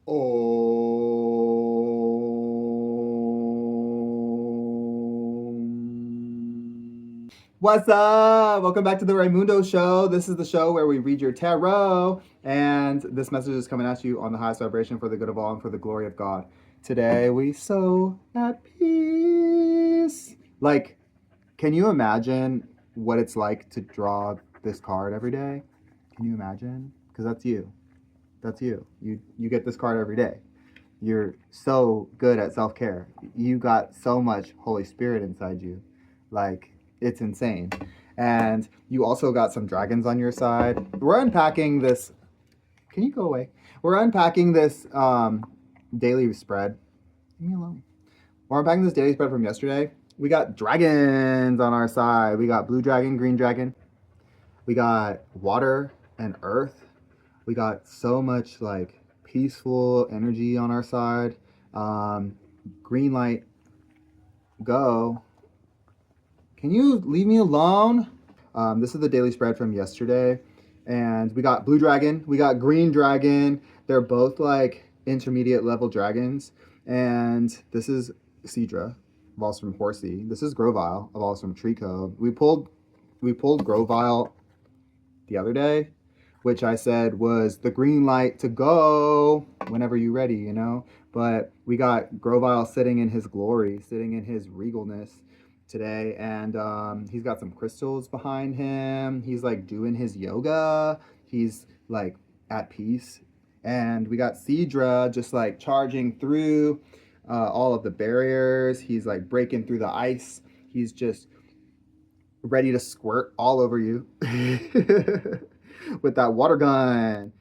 What's up? Welcome back to the Raimundo Show. This is the show where we read your tarot, and this message is coming at you on the highest vibration for the good of all and for the glory of God. Today we sow at peace. Like, can you imagine what it's like to draw this card every day? Can you imagine? Because that's you. That's you. You get this card every day. You're so good at self-care. You got so much Holy Spirit inside you. Like, it's insane. And you also got some dragons on your side. We're unpacking this. Can you go away? We're unpacking this daily spread. Leave me alone. We're unpacking this daily spread from yesterday. We got dragons on our side. We got blue dragon, green dragon. We got water and earth. We got so much like peaceful energy on our side. Green light, go. Can you leave me alone? This is the daily spread from yesterday. And we got blue dragon, we got green dragon. They're both like intermediate level dragons. And this is Cedra, evolves from Horsey. This is Grovile, evolves from Trico. We pulled Grovile the other day, which I said was the green light to go whenever you're ready, you know? But we got Grovile sitting in his glory, sitting in his regalness today. And he's got some crystals behind him. He's like doing his yoga. He's like at peace. And we got Cedra just like charging through all of the barriers. He's like breaking through the ice. He's just ready to squirt all over you. With that water gun.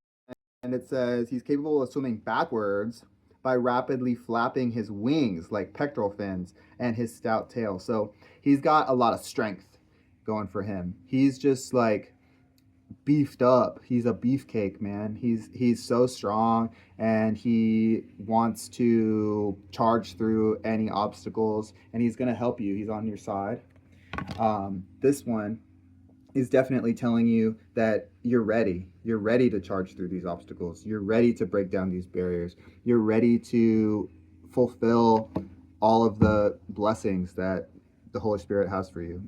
And it says he's capable of swimming backwards by rapidly flapping his wings like pectoral fins and his stout tail. So he's got a lot of strength going for him. He's just like beefed up. He's a beefcake, man. He's so strong, and he wants to charge through any obstacles, and he's gonna help you. He's on your side. This one is definitely telling you that you're ready. You're ready to charge through these obstacles. You're ready to break down these barriers. You're ready to fulfill all of the blessings that the Holy Spirit has for you.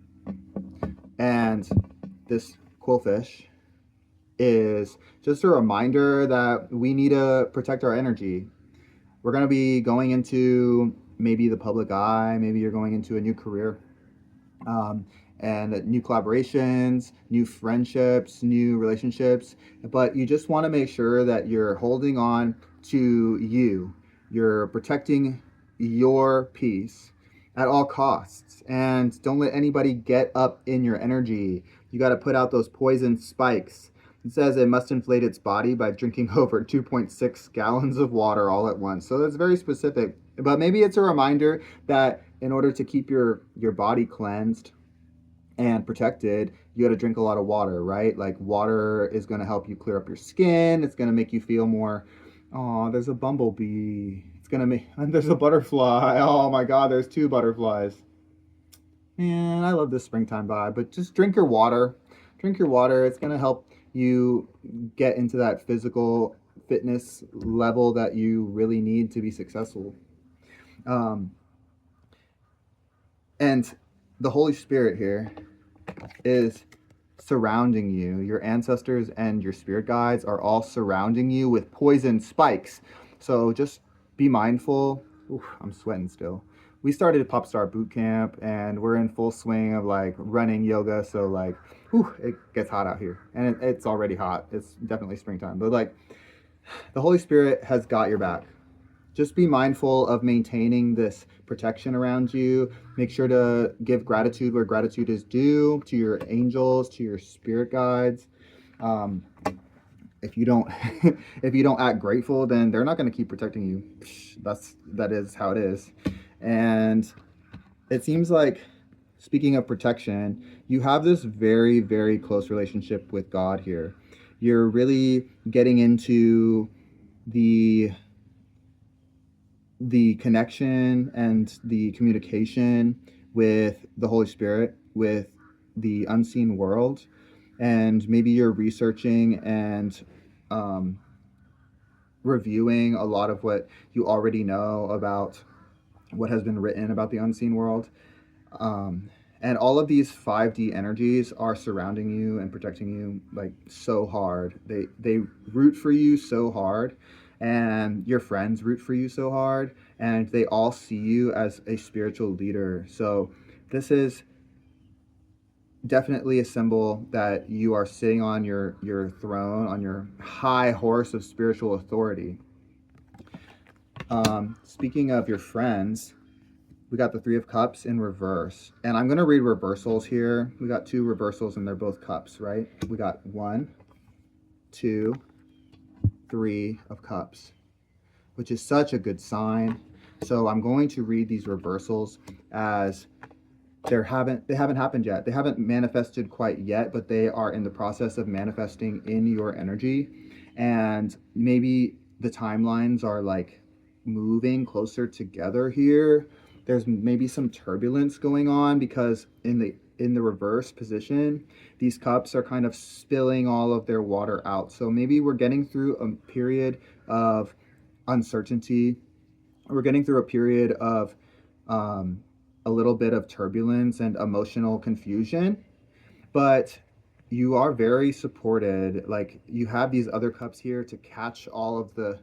And this quillfish is just a reminder that we need to protect our energy. We're going to be going into maybe the public eye. Maybe you're going into a new career. And new collaborations, new friendships, new relationships. But you just want to make sure that you're holding on to you. You're protecting your peace at all costs. And don't let anybody get up in your energy. You got to put out those poison spikes. It says it must inflate its body by drinking over 2.6 gallons of water all at once. So that's very specific. But maybe it's a reminder that in order to keep your body cleansed and protected, you got to drink a lot of water, right? Like water is going to help you clear up your skin. It's going to make you feel more, oh, there's a bumblebee. It's going to make, and there's a butterfly. Oh my God, there's two butterflies. Man, I love this springtime vibe, but just drink your water. Drink your water. It's going to help you get into that physical fitness level that you really need to be successful. And the Holy Spirit here is surrounding you. Your ancestors and your spirit guides are all surrounding you with poison spikes. So just be mindful. Oof, I'm sweating still. We started Pop Star Boot Camp, and we're in full swing of like running yoga. So like, whew, it gets hot out here, and it's already hot. It's definitely springtime, but like the Holy Spirit has got your back. Just be mindful of maintaining this protection around you. Make sure to give gratitude where gratitude is due, to your angels, to your spirit guides. If you don't if you don't act grateful, then they're not going to keep protecting you. That is how it is. And it seems like, speaking of protection, you have this very, very close relationship with God here. You're really getting into the connection and the communication with the Holy Spirit, with the unseen world. And maybe you're researching and reviewing a lot of what you already know about what has been written about the unseen world. Um, and all of these 5D energies are surrounding you and protecting you like so hard. They root for you so hard, and your friends root for you so hard, and they all see you as a spiritual leader. So this is definitely a symbol that you are sitting on your throne, on your high horse of spiritual authority. Speaking of your friends, we got the Three of Cups in reverse. And I'm going to read reversals here. We got two reversals and they're both cups, right? We got 1, 2, 3 of Cups, which is such a good sign. So I'm going to read these reversals as they haven't happened yet. They haven't manifested quite yet, but they are in the process of manifesting in your energy. And maybe the timelines are like moving closer together here. There's maybe some turbulence going on because in the reverse position, these cups are kind of spilling all of their water out. So maybe we're getting through a period of uncertainty. We're getting through a period of um, a little bit of turbulence and emotional confusion, but you are very supported. Like you have these other cups here to catch all of the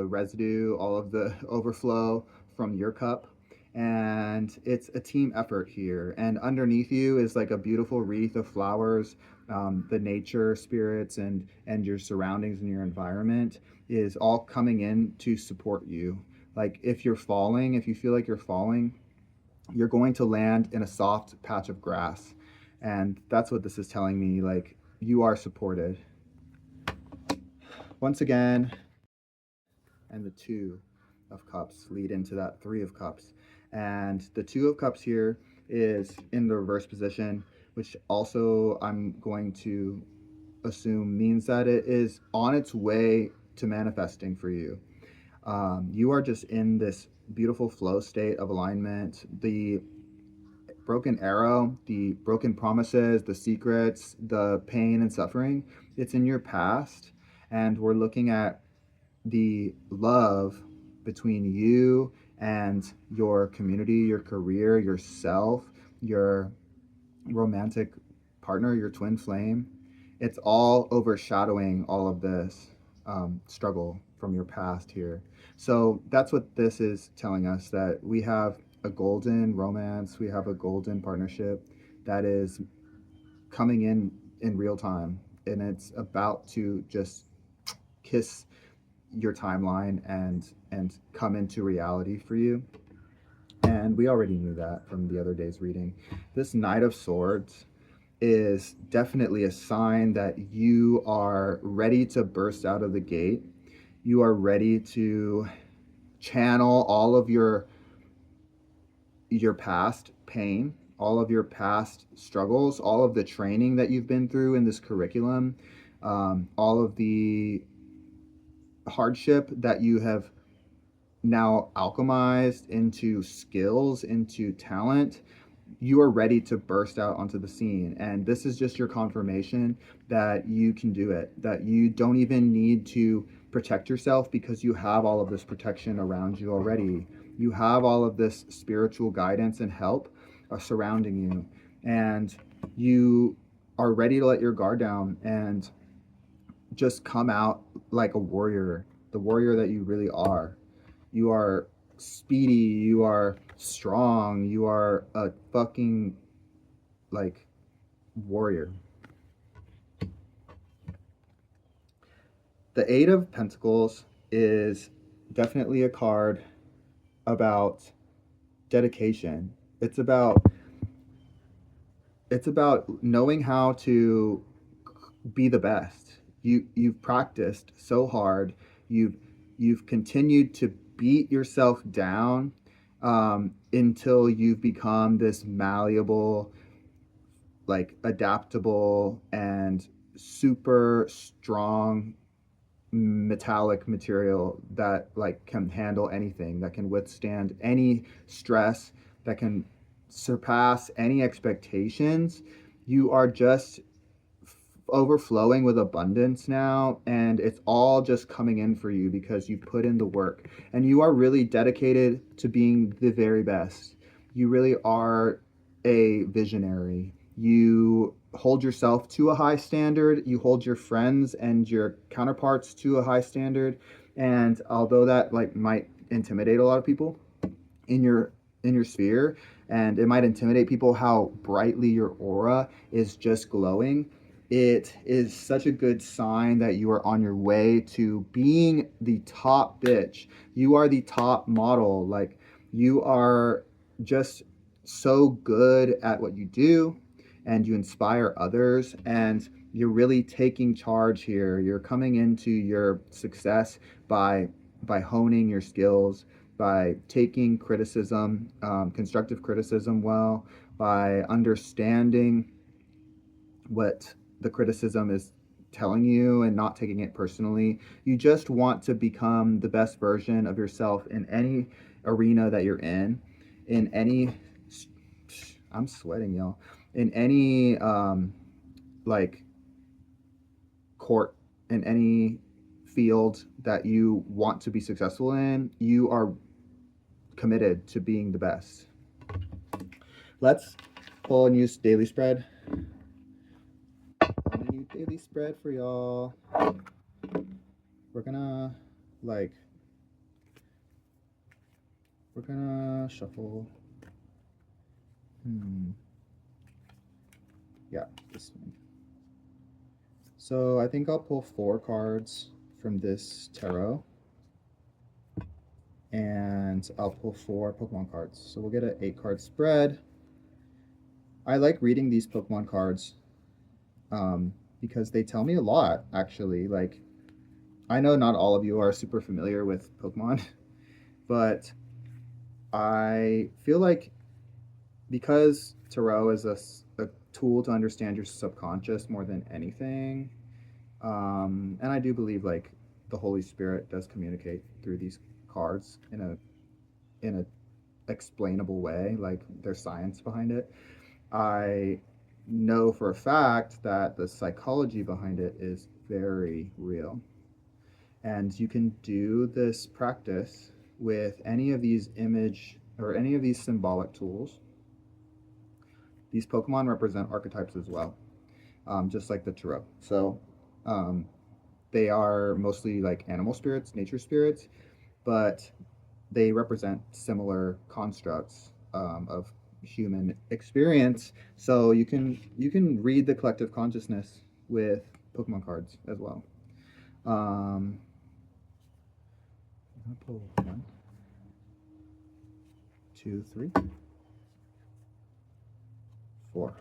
residue, all of the overflow from your cup. And it's a team effort here. And underneath you is like a beautiful wreath of flowers. The nature spirits and your surroundings and your environment is all coming in to support you. Like if you're falling, if you feel like you're falling, you're going to land in a soft patch of grass. And that's what this is telling me. Like you are supported. Once again, and the Two of Cups lead into that Three of Cups. And the Two of Cups here is in the reverse position, which also I'm going to assume means that it is on its way to manifesting for you. You are just in this beautiful flow state of alignment. The broken arrow, the broken promises, the secrets, the pain and suffering, it's in your past. And we're looking at the love between you and your community, your career, yourself, your romantic partner, your twin flame. It's all overshadowing all of this struggle from your past here. So that's what this is telling us, that we have a golden romance, we have a golden partnership that is coming in real time, and it's about to just kiss your timeline and come into reality for you. And we already knew that from the other day's reading. This Knight of Swords is definitely a sign that you are ready to burst out of the gate. You are ready to channel all of your past pain, all of your past struggles, all of the training that you've been through in this curriculum, all of the hardship that you have now alchemized into skills, into talent. You are ready to burst out onto the scene. And this is just your confirmation that you can do it, that you don't even need to protect yourself because you have all of this protection around you already. You have all of this spiritual guidance and help surrounding you. And you are ready to let your guard down and just come out like a warrior, the warrior that you really are. You are speedy, you are strong, you are a fucking like warrior. The Eight of Pentacles is definitely a card about dedication. It's about knowing how to be the best. You've practiced so hard. You've continued to beat yourself down until you've become this malleable, like adaptable and super strong metallic material that like can handle anything, that can withstand any stress, that can surpass any expectations. You are just overflowing with abundance now, and it's all just coming in for you because you put in the work and you are really dedicated to being the very best. You really are a visionary. You hold yourself to a high standard, you hold your friends and your counterparts to a high standard, and although that like might intimidate a lot of people in your sphere, and it might intimidate people how brightly your aura is just glowing, it is such a good sign that you are on your way to being the top bitch. You are the top model. Like, you are just so good at what you do, and you inspire others, and you're really taking charge here. You're coming into your success by honing your skills, by taking criticism, constructive criticism well, by understanding what the criticism is telling you and not taking it personally. You just want to become the best version of yourself in any arena that you're in any, I'm sweating, y'all, in any like court, in any field that you want to be successful in. You are committed to being the best. Let's pull a new daily spread. A new daily spread for y'all. We're gonna shuffle. Yeah, this one. So I think I'll pull 4 cards from this tarot, and I'll pull 4 Pokemon cards. So we'll get an 8-card spread. I like reading these Pokemon cards because they tell me a lot, actually. Like, I know not all of you are super familiar with Pokemon, but I feel like because tarot is a tool to understand your subconscious more than anything, and I do believe like the Holy Spirit does communicate through these cards in a explainable way, like there's science behind it. I know for a fact that the psychology behind it is very real. And you can do this practice with any of these image or any of these symbolic tools. These Pokemon represent archetypes as well, just like the tarot. So they are mostly like animal spirits, nature spirits, but they represent similar constructs of human experience. So you can read the collective consciousness with Pokemon cards as well. I'm gonna pull 1, 2, 3, 4.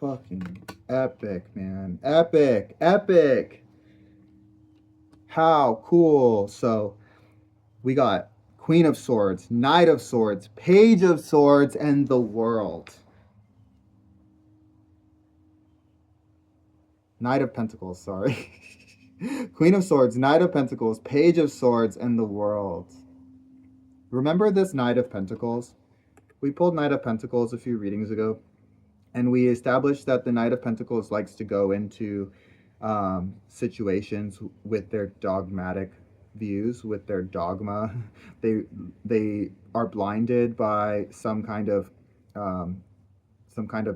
Fucking epic, man. Epic, epic. How cool. So we got Queen of Swords, Knight of Swords, Page of Swords, and the World. Knight of Pentacles, sorry. Queen of Swords, Knight of Pentacles, Page of Swords, and the World. Remember this Knight of Pentacles? We pulled Knight of Pentacles a few readings ago, and we established that the Knight of Pentacles likes to go into situations with their dogmatic views, with their dogma. They are blinded by some kind of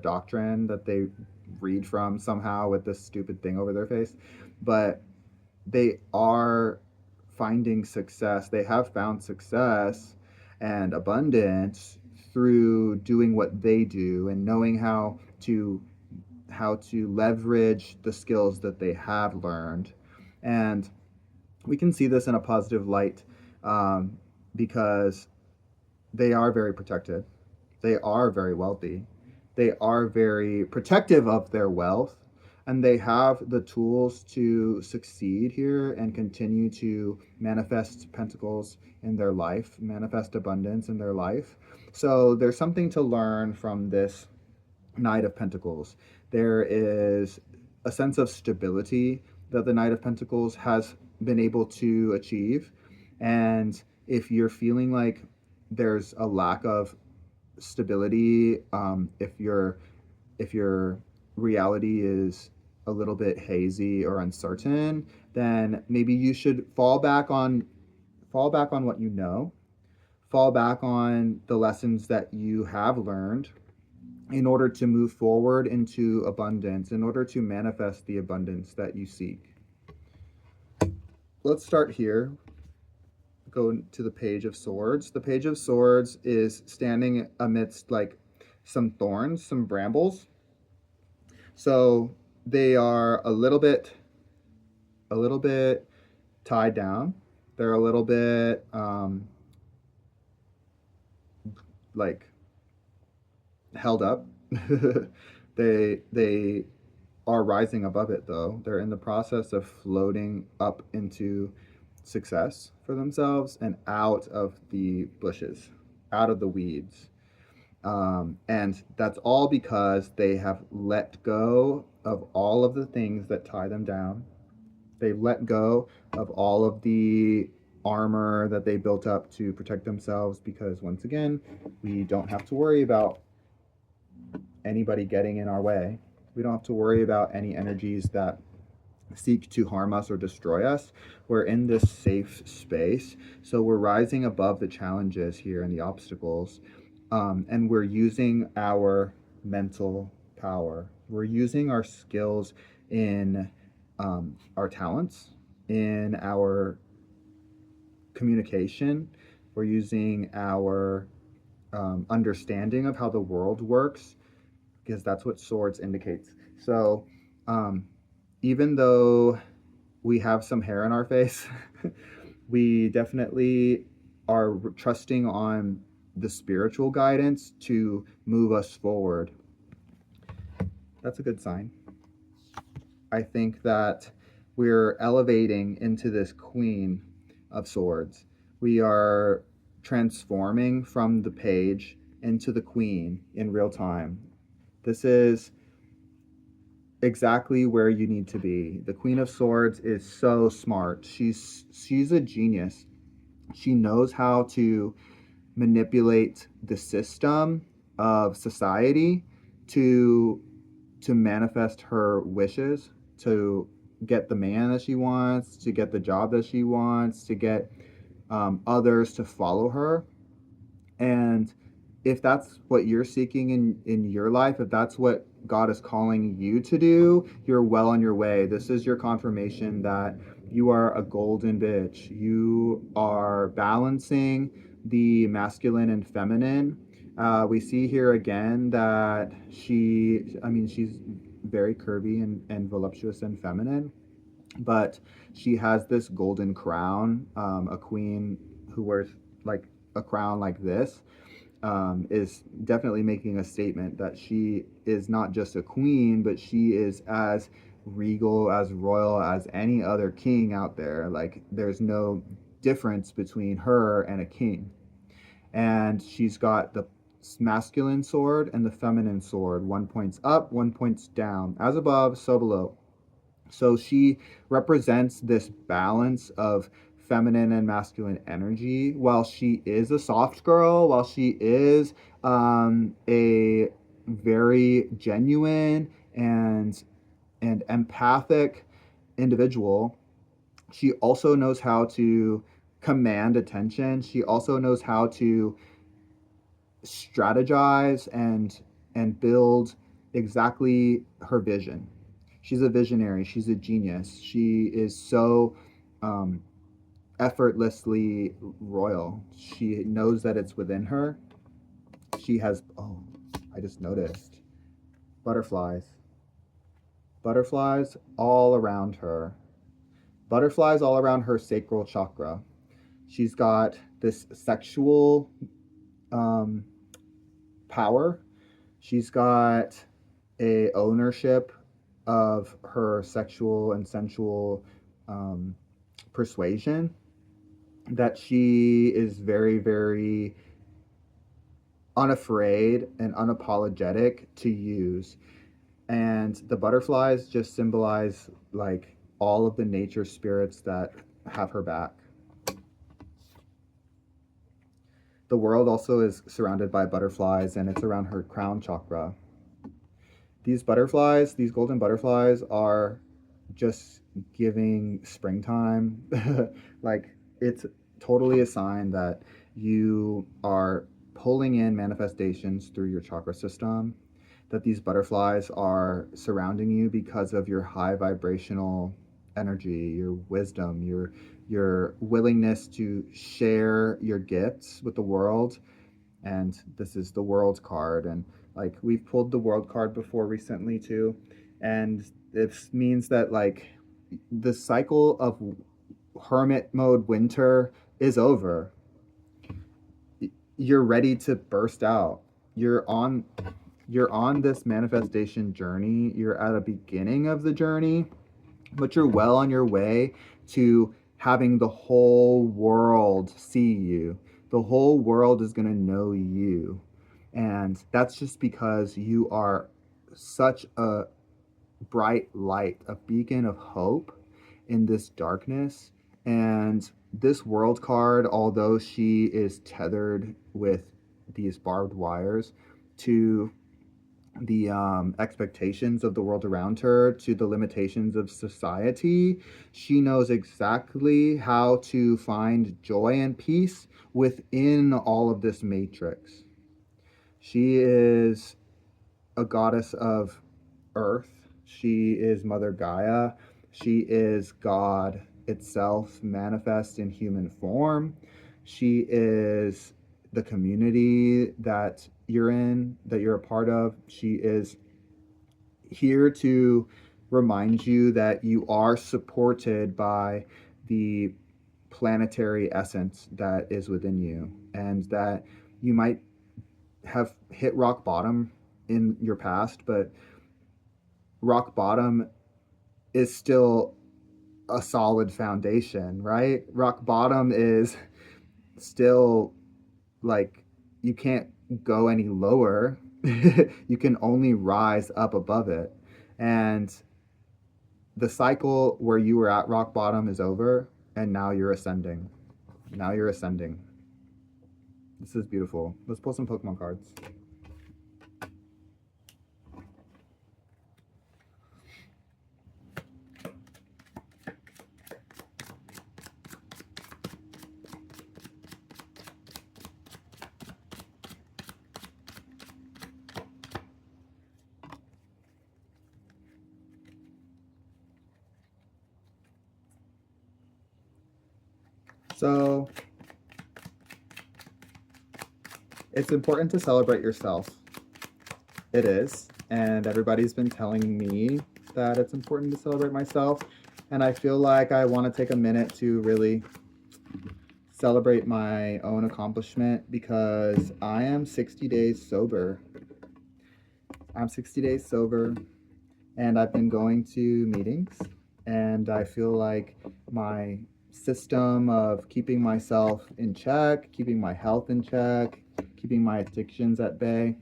doctrine that they read from somehow with this stupid thing over their face, but they are finding success. They have found success and abundance through doing what they do and knowing how to leverage the skills that they have learned. And we can see this in a positive light because they are very protected. They are very wealthy. They are very protective of their wealth, and they have the tools to succeed here and continue to manifest pentacles in their life, manifest abundance in their life. So there's something to learn from this Knight of Pentacles. There is a sense of stability that the Knight of Pentacles has been able to achieve, and if you're feeling like there's a lack of stability, if your reality is a little bit hazy or uncertain, then maybe you should fall back on what you know, fall back on the lessons that you have learned in order to move forward into abundance, in order to manifest the abundance that you seek. Let's start here. Go to the Page of Swords. The Page of Swords is standing amidst like some thorns, some brambles. So they are a little bit tied down. They're a little bit like held up. They are rising above it though. They're in the process of floating up into success for themselves and out of the bushes, out of the weeds. And that's all because they have let go of all of the things that tie them down. They've let go of all of the armor that they built up to protect themselves because, once again, we don't have to worry about anybody getting in our way. We don't have to worry about any energies that seek to harm us or destroy us. We're in this safe space. So we're rising above the challenges here and the obstacles. And we're using our mental power. We're using our skills in our talents, in our communication. We're using our understanding of how the world works, because that's what swords indicates. So even though we have some hair in our face, we definitely are trusting on the spiritual guidance to move us forward. That's a good sign. I think that we're elevating into this Queen of Swords. We are transforming from the page into the Queen in real time. This is exactly where you need to be. The Queen of Swords is so smart. She's a genius. She knows how to manipulate the system of society to manifest her wishes, to get the man that she wants, to get the job that she wants, to get others to follow her. And if that's what you're seeking in your life, if that's what God is calling you to do, you're well on your way. This is your confirmation that you are a golden bitch. You are balancing the masculine and feminine. We see here again that she's very curvy and voluptuous and feminine, but she has this golden crown. A queen who wears like a crown like this is definitely making a statement that she is not just a queen, but she is as regal, as royal as any other king out there. Like, there's no difference between her and a king. And she's got the masculine sword and the feminine sword. One points up, one points down. As above, so below. So she represents this balance of feminine and masculine energy. While she is a soft girl, while she is a very genuine and empathic individual, she also knows how to command attention. She also knows how to strategize and build exactly her vision. She's a visionary. She's a genius. She is so effortlessly royal. She knows that it's within her. She has, oh, I just noticed butterflies. Butterflies all around her. Butterflies all around her sacral chakra. She's got this sexual power. She's got a ownership of her sexual and sensual persuasion that she is very, very unafraid and unapologetic to use. And the butterflies just symbolize like all of the nature spirits that have her back. The world also is surrounded by butterflies, and it's around her crown chakra. These butterflies, these golden butterflies, are just giving springtime. Like, it's totally a sign that you are pulling in manifestations through your chakra system, that these butterflies are surrounding you because of your high vibrational energy, your wisdom, your willingness to share your gifts with the world. And this is the world card, and like, we've pulled the world card before recently too, and this means that, like, the cycle of hermit mode winter is over. You're ready to burst out. You're on this manifestation journey. You're at a beginning of the journey, but you're well on your way to having the whole world see you. The whole world is going to know you. And that's just because you are such a bright light, a beacon of hope in this darkness. And this world card, although she is tethered with these barbed wires to the expectations of the world around her, to the limitations of society, she knows exactly how to find joy and peace within all of this matrix. She is a goddess of earth. She is Mother Gaia. She is God itself manifest in human form. She is the community that you're in, that you're a part of. She is here to remind you that you are supported by the planetary essence that is within you, and that you might have hit rock bottom in your past, but rock bottom is still a solid foundation, right? Rock bottom is still, like, you can't go any lower. You can only rise up above it. And the cycle where you were at rock bottom is over, and now you're ascending. Now you're ascending. This is beautiful. Let's pull some Pokemon cards. So, it's important to celebrate yourself. It is. And everybody's been telling me that it's important to celebrate myself. And I feel like I want to take a minute to really celebrate my own accomplishment, because I am 60 days sober. I'm 60 days sober, and I've been going to meetings, and I feel like my system of keeping myself in check, keeping my health in check, keeping my addictions at bay,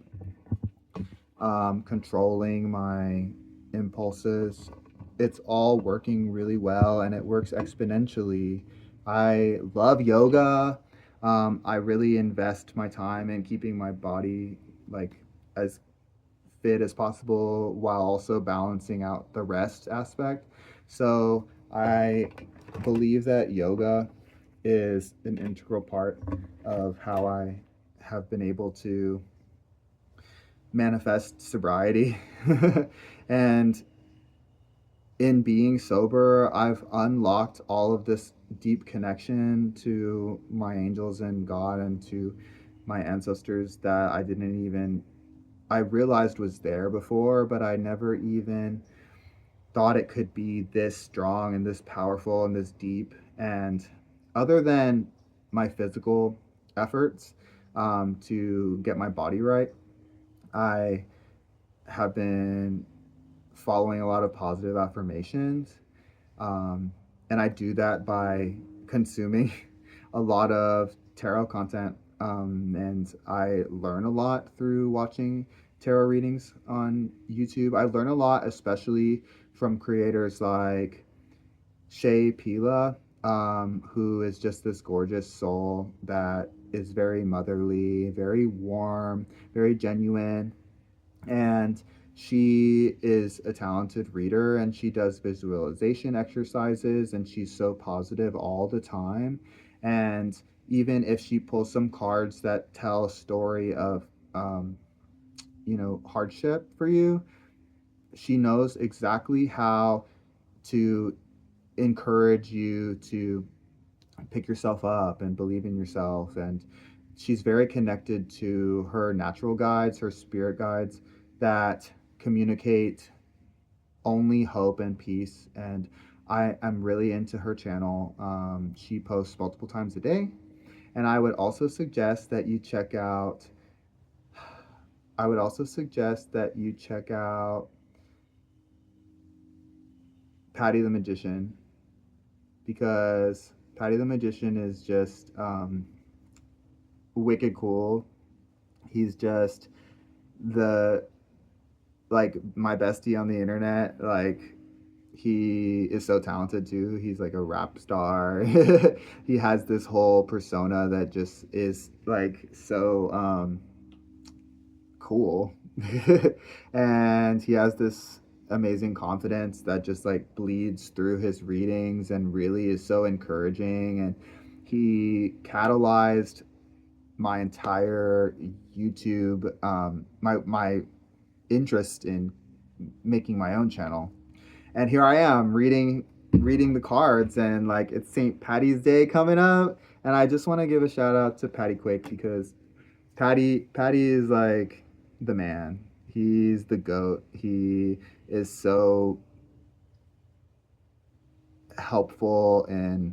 controlling my impulses, it's all working really well, and it works exponentially. I love yoga. I really invest my time in keeping my body, like, as fit as possible, while also balancing out the rest aspect. So I believe that yoga is an integral part of how I have been able to manifest sobriety. And in being sober, I've unlocked all of this deep connection to my angels and God, and to my ancestors, that I realized was there before, but I never even thought it could be this strong and this powerful and this deep. And other than my physical efforts to get my body right, I have been following a lot of positive affirmations. Um, and I do that by consuming a lot of tarot content. And I learn a lot through watching tarot readings on YouTube. I learn a lot, especially from creators like Shay Pila, who is just this gorgeous soul that is very motherly, very warm, very genuine, and she is a talented reader, and she does visualization exercises, and she's so positive all the time. And even if she pulls some cards that tell a story of um, hardship for you, she knows exactly how to encourage you to pick yourself up and believe in yourself. And she's very connected to her natural guides, her spirit guides that communicate only hope and peace. And I'm really into her channel. She posts multiple times a day. And I would also suggest that you check out Patty the Magician, because Patty the Magician is just wicked cool. He's just the like my bestie on the internet. Like, he is so talented too. He's like a rap star. He has this whole persona that just is like so cool. And he has this amazing confidence that just like bleeds through his readings and really is so encouraging. And he catalyzed my entire YouTube, my interest in making my own channel. And here I am reading the cards, and like it's St. Patty's Day coming up, and I just want to give a shout out to Patty Quick, because Patty is like the man. He's the goat. He is so helpful in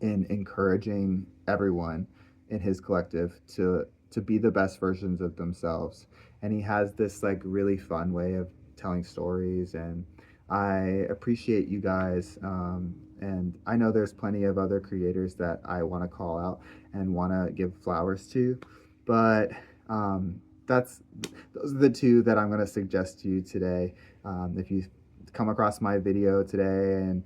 encouraging everyone in his collective to be the best versions of themselves. And he has this like really fun way of telling stories, and I appreciate you guys. And I know there's plenty of other creators that I want to call out and want to give flowers to, but that's those are the two that I'm going to suggest to you today. If you come across my video today and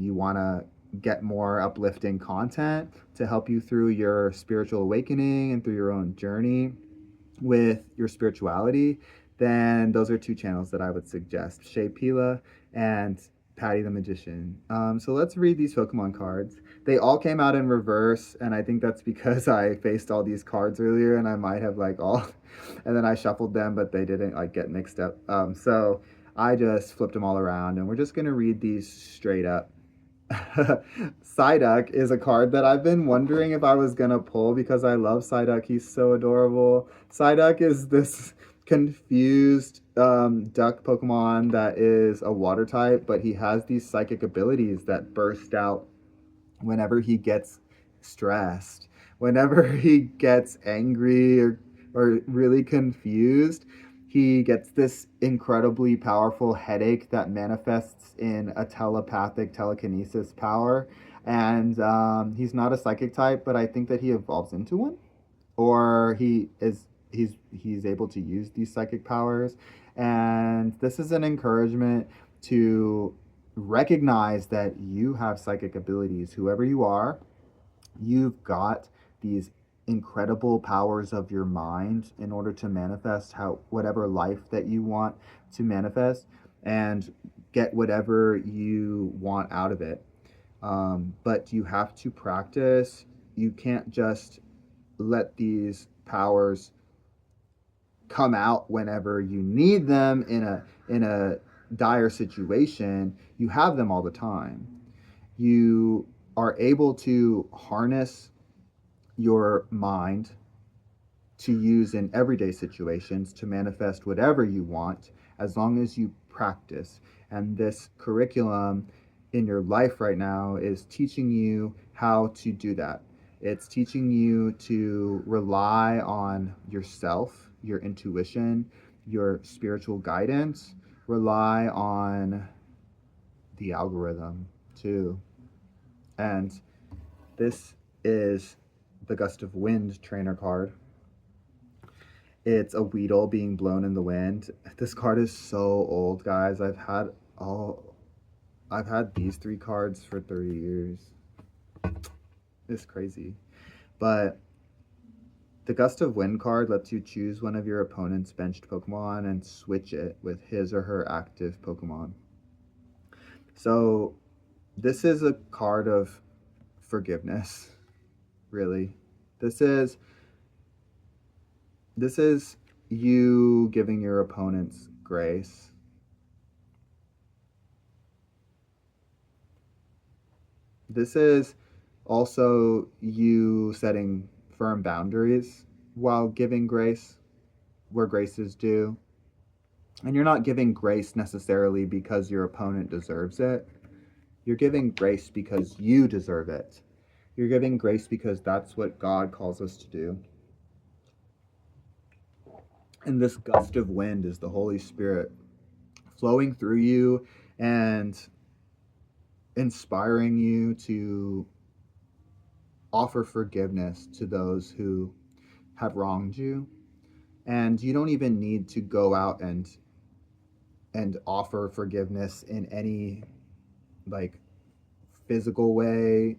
you want to get more uplifting content to help you through your spiritual awakening and through your own journey with your spirituality, then those are two channels that I would suggest: Shay Pila and Patty the Magician. So let's read these Pokemon cards. They all came out in reverse, and I think that's because I faced all these cards earlier, and I might have like all, and then I shuffled them, but they didn't like get mixed up. So I just flipped them all around, and we're just gonna read these straight up. Psyduck is a card that I've been wondering if I was gonna pull, because I love Psyduck. He's so adorable. Psyduck is this confused duck Pokemon that is a water type, but he has these psychic abilities that burst out whenever he gets stressed, whenever he gets angry or really confused. He gets this incredibly powerful headache that manifests in a telepathic telekinesis power. And he's not a psychic type, but I think that he evolves into one, or he's able to use these psychic powers. And this is an encouragement to recognize that you have psychic abilities. Whoever you are, you've got these incredible powers of your mind in order to manifest whatever life that you want to manifest and get whatever you want out of it. But you have to practice. You can't just let these powers come out whenever you need them in a dire situation. You have them all the time. You are able to harness your mind to use in everyday situations to manifest whatever you want, as long as you practice. And this curriculum in your life right now is teaching you how to do that. It's teaching you to rely on yourself, your intuition, your spiritual guidance. Rely on the algorithm too. And this is the Gust of Wind trainer card. It's a Weedle being blown in the wind. This card is so old, guys. I've had these three cards for 30 years. It's crazy. But The Gust of Wind card lets you choose one of your opponent's benched Pokemon and switch it with his or her active Pokemon. So this is a card of forgiveness, really. This is you giving your opponents grace. This is also you setting firm boundaries while giving grace where grace is due. And you're not giving grace necessarily because your opponent deserves it. You're giving grace because you deserve it. You're giving grace because that's what God calls us to do. And this gust of wind is the Holy Spirit flowing through you and inspiring you to offer forgiveness to those who have wronged you. And you don't even need to go out and offer forgiveness in any like physical way.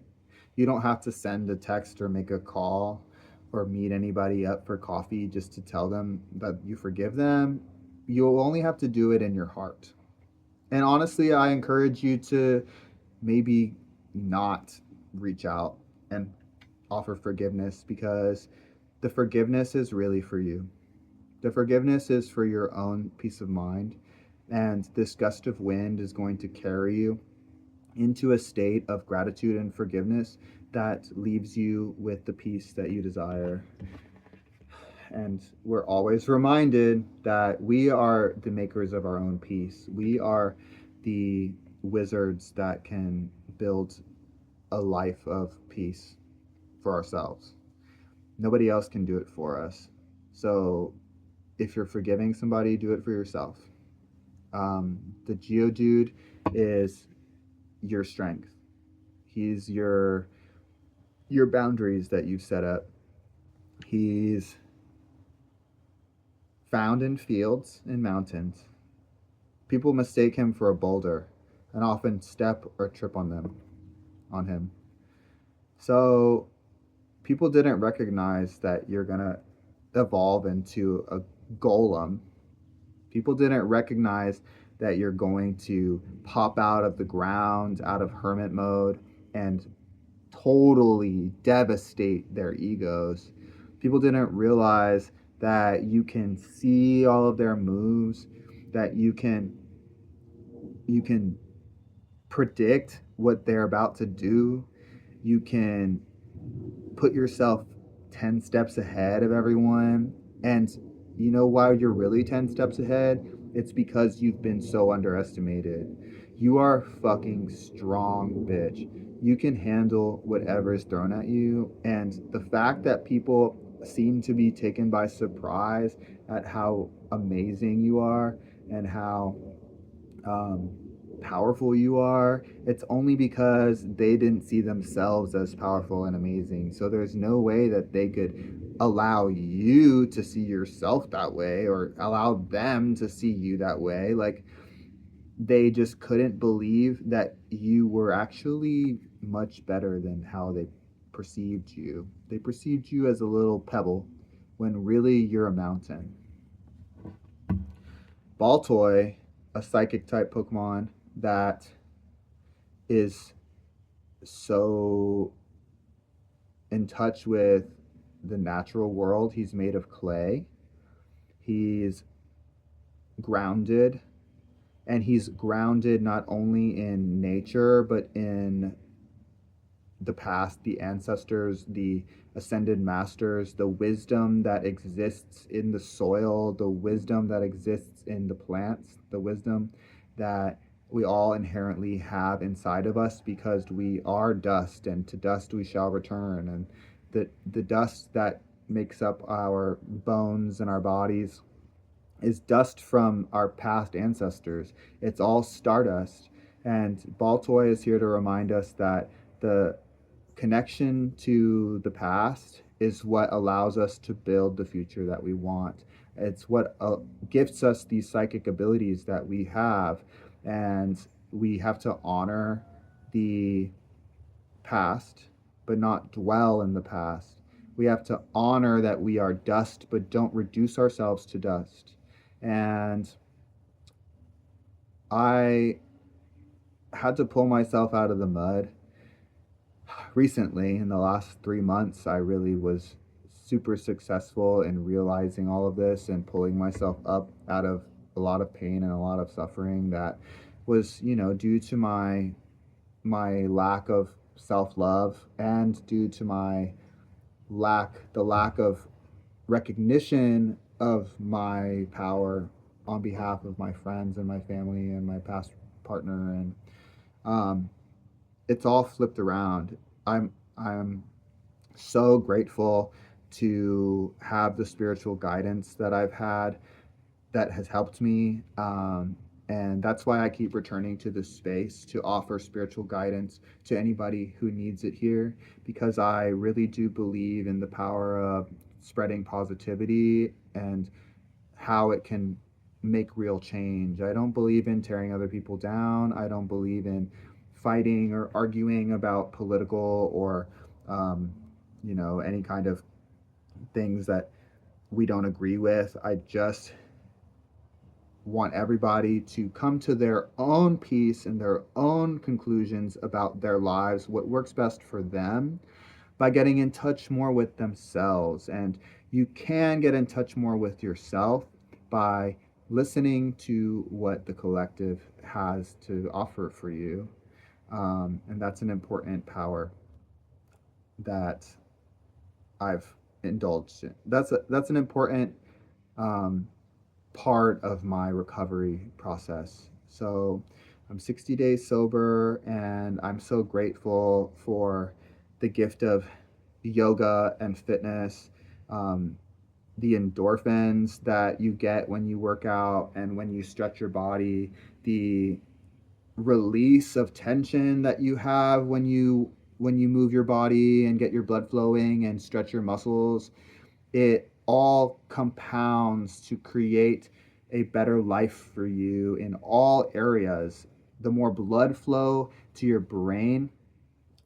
You don't have to send a text or make a call or meet anybody up for coffee just to tell them that you forgive them. You'll only have to do it in your heart. And honestly, I encourage you to maybe not reach out and offer forgiveness, because the forgiveness is really for you. The forgiveness is for your own peace of mind. And this gust of wind is going to carry you into a state of gratitude and forgiveness that leaves you with the peace that you desire. And we're always reminded that we are the makers of our own peace. We are the wizards that can build a life of peace for ourselves. Nobody else can do it for us. So if you're forgiving somebody, do it for yourself. The Geodude is your strength. He's your boundaries that you've set up. He's found in fields and mountains. People mistake him for a boulder and often step or trip on him. So people didn't recognize that you're gonna evolve into a golem. People didn't recognize that you're going to pop out of the ground, out of hermit mode, and totally devastate their egos. People didn't realize that you can see all of their moves, that you can predict what they're about to do. You can put yourself 10 steps ahead of everyone. And you know why you're really 10 steps ahead? It's because you've been so underestimated. You are fucking strong, bitch. You can handle whatever is thrown at you. And the fact that people seem to be taken by surprise at how amazing you are and how powerful you are, it's only because they didn't see themselves as powerful and amazing. So there's no way that they could allow you to see yourself that way or allow them to see you that way. Like, they just couldn't believe that you were actually much better than how they perceived you. They perceived you as a little pebble when really you're a mountain. Baltoy, a psychic type Pokemon that is so in touch with the natural world. He's made of clay. He's grounded, and he's grounded not only in nature but in the past, the ancestors, the ascended masters, the wisdom that exists in the soil, the wisdom that exists in the plants, the wisdom that we all inherently have inside of us, because we are dust, and to dust we shall return. And the dust that makes up our bones and our bodies is dust from our past ancestors. It's all stardust. And Baltoy is here to remind us that the connection to the past is what allows us to build the future that we want. It's what gifts us these psychic abilities that we have, and we have to honor the past, but not dwell in the past. We have to honor that we are dust, but don't reduce ourselves to dust. And I had to pull myself out of the mud recently. In the last 3 months, I really was super successful in realizing all of this and pulling myself up out of a lot of pain and a lot of suffering that was, due to my lack of self-love, and due to the lack of recognition of my power on behalf of my friends and my family and my past partner. And um, it's all flipped around. I'm so grateful to have the spiritual guidance that I've had that has helped me. And that's why I keep returning to this space to offer spiritual guidance to anybody who needs it here, because I really do believe in the power of spreading positivity and how it can make real change. I don't believe in tearing other people down. I don't believe in fighting or arguing about political or, any kind of things that we don't agree with. I just want everybody to come to their own peace and their own conclusions about their lives, what works best for them, by getting in touch more with themselves. And you can get in touch more with yourself by listening to what the collective has to offer for you. And that's an important power that I've indulged in. That's an important um, part of my recovery process. So I'm 60 days sober, and I'm so grateful for the gift of yoga and fitness, um, the endorphins that you get when you work out and when you stretch your body, the release of tension that you have when you move your body and get your blood flowing and stretch your muscles. It all compounds to create a better life for you in all areas. The more blood flow to your brain,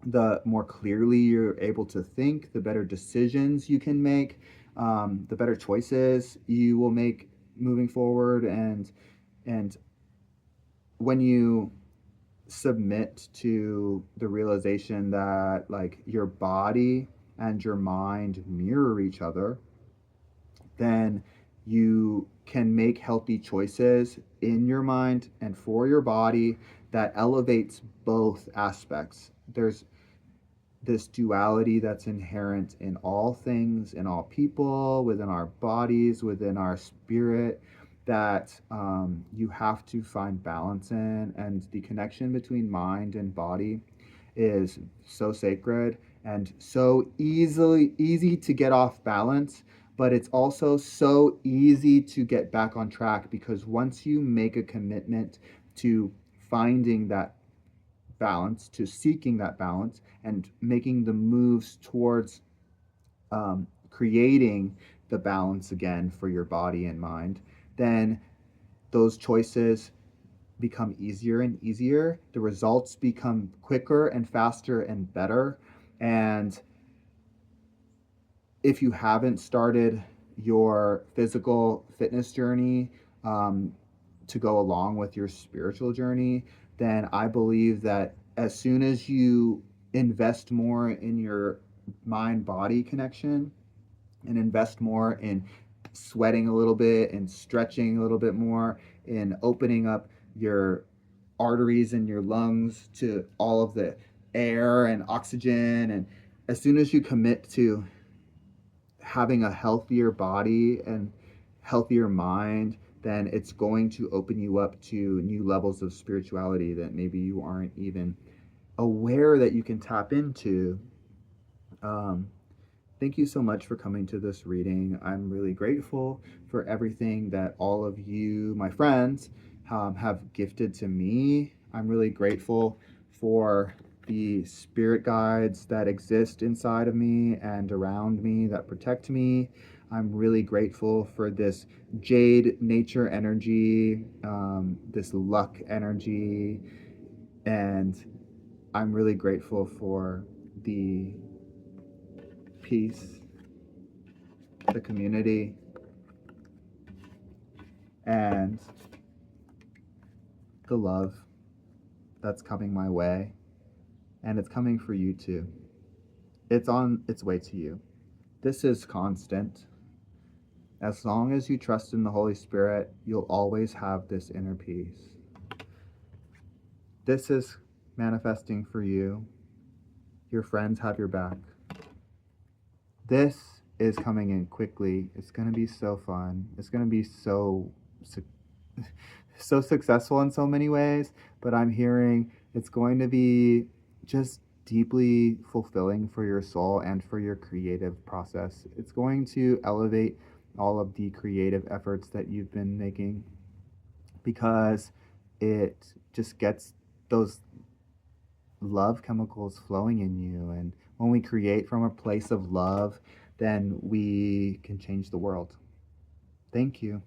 the more clearly you're able to think, the better decisions you can make, the better choices you will make moving forward. And when you submit to the realization that like your body and your mind mirror each other, then you can make healthy choices in your mind and for your body that elevates both aspects. There's this duality that's inherent in all things, in all people, within our bodies, within our spirit, that you have to find balance in. And the connection between mind and body is so sacred and so easy to get off balance, but it's also so easy to get back on track, because once you make a commitment to finding that balance, to seeking that balance and making the moves towards creating the balance again for your body and mind, then those choices become easier and easier. The results become quicker and faster and better. And if you haven't started your physical fitness journey to go along with your spiritual journey, then I believe that as soon as you invest more in your mind body connection and invest more in sweating a little bit and stretching a little bit more, in opening up your arteries in your lungs to all of the air and oxygen, and as soon as you commit to having a healthier body and healthier mind, then it's going to open you up to new levels of spirituality that maybe you aren't even aware that you can tap into. Um, Thank you so much for coming to this reading. I'm really grateful for everything that all of you, my friends, have gifted to me. I'm really grateful for the spirit guides that exist inside of me and around me that protect me. I'm really grateful for this jade nature energy, this luck energy, and I'm really grateful for the peace the community, and the love that's coming my way. And it's coming for you too. It's on its way to you. This is constant. As long as you trust in the Holy Spirit, you'll always have this inner peace. This is manifesting for you. Your friends have your back. This is coming in quickly. It's going to be so fun. It's going to be so successful in so many ways, but I'm hearing it's going to be just deeply fulfilling for your soul and for your creative process. It's going to elevate all of the creative efforts that you've been making, because it just gets those love chemicals flowing in you. And when we create from a place of love, then we can change the world. Thank you.